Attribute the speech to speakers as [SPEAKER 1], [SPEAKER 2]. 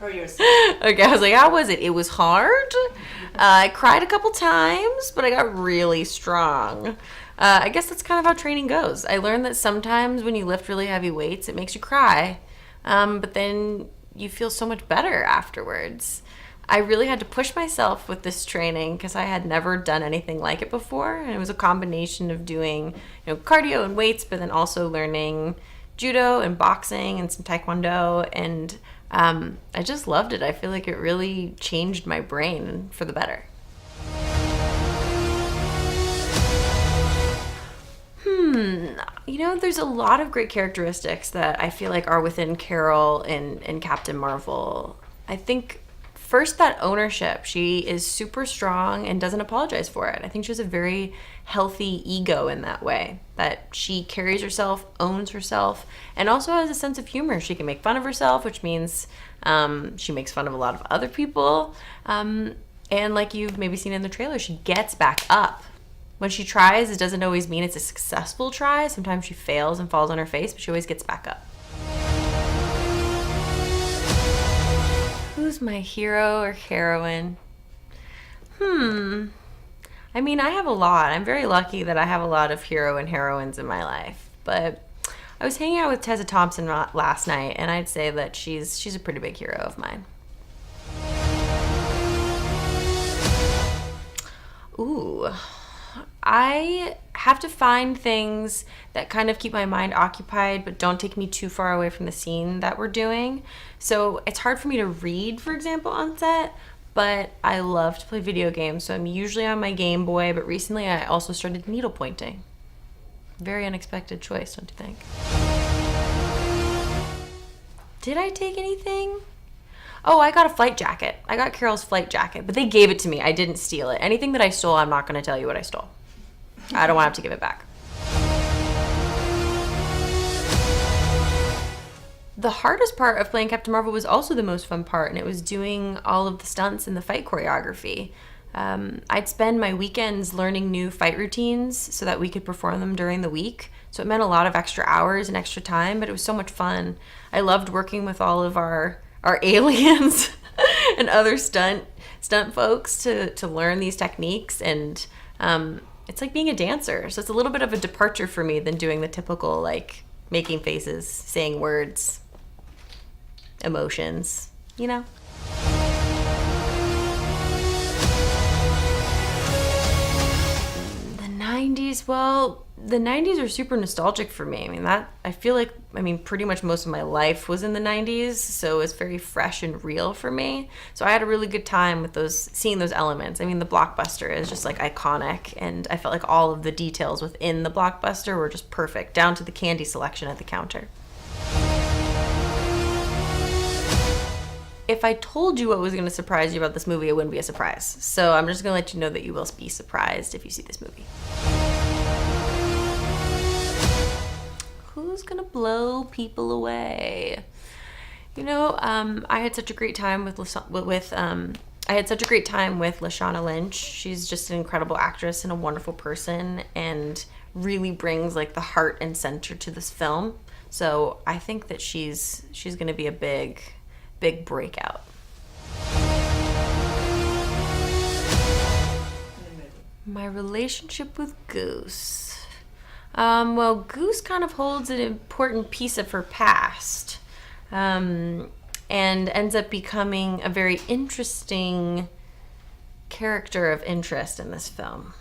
[SPEAKER 1] for yourself.
[SPEAKER 2] Okay, I was like, how was it? It was hard. I cried a couple times, but I got really strong. I guess that's kind of how training goes. I learned that sometimes when you lift really heavy weights, it makes you cry. But then you feel so much better afterwards. I really had to push myself with this training because I had never done anything like it before. And it was a combination of doing, cardio and weights, but then also learning judo and boxing and some taekwondo. And I just loved it. I feel like it really changed my brain for the better. There's a lot of great characteristics that I feel like are within Carol and Captain Marvel. I think first, that ownership. She is super strong and doesn't apologize for it. I think she has a very healthy ego in that way, that she carries herself, owns herself, and also has a sense of humor. She can make fun of herself, which means she makes fun of a lot of other people. And like you've maybe seen in the trailer, she gets back up. When she tries, it doesn't always mean it's a successful try. Sometimes she fails and falls on her face, but she always gets back up. Who's my hero or heroine? I have a lot. I'm very lucky that I have a lot of hero and heroines in my life. But I was hanging out with Tessa Thompson last night, and I'd say that she's a pretty big hero of mine. Ooh. I have to find things that kind of keep my mind occupied but don't take me too far away from the scene that we're doing. So it's hard for me to read, for example, on set, but I love to play video games. So I'm usually on my Game Boy, but recently I also started needle pointing. Very unexpected choice, don't you think? Did I take anything? Oh, I got a flight jacket. I got Carol's flight jacket, but they gave it to me. I didn't steal it. Anything that I stole, I'm not going to tell you what I stole. I don't want to have to give it back. The hardest part of playing Captain Marvel was also the most fun part, and it was doing all of the stunts and the fight choreography. I'd spend my weekends learning new fight routines so that we could perform them during the week. So it meant a lot of extra hours and extra time, but it was so much fun. I loved working with all of our aliens and other stunt folks to learn these techniques, and it's like being a dancer. So it's a little bit of a departure for me than doing the typical, like, making faces, saying words, emotions, The 90s, well, the 90s are super nostalgic for me. I feel like pretty much most of my life was in the 90s, so it's very fresh and real for me. So I had a really good time with seeing those elements. The blockbuster is just like iconic, and I felt like all of the details within the blockbuster were just perfect, down to the candy selection at the counter. If I told you what was going to surprise you about this movie, it wouldn't be a surprise. So I'm just going to let you know that you will be surprised if you see this movie. Who's gonna blow people away? I had such a great time with Lashana Lynch. She's just an incredible actress and a wonderful person, and really brings like the heart and center to this film. So I think that she's gonna be a big breakout. My relationship with Goose. Goose kind of holds an important piece of her past, and ends up becoming a very interesting character of interest in this film.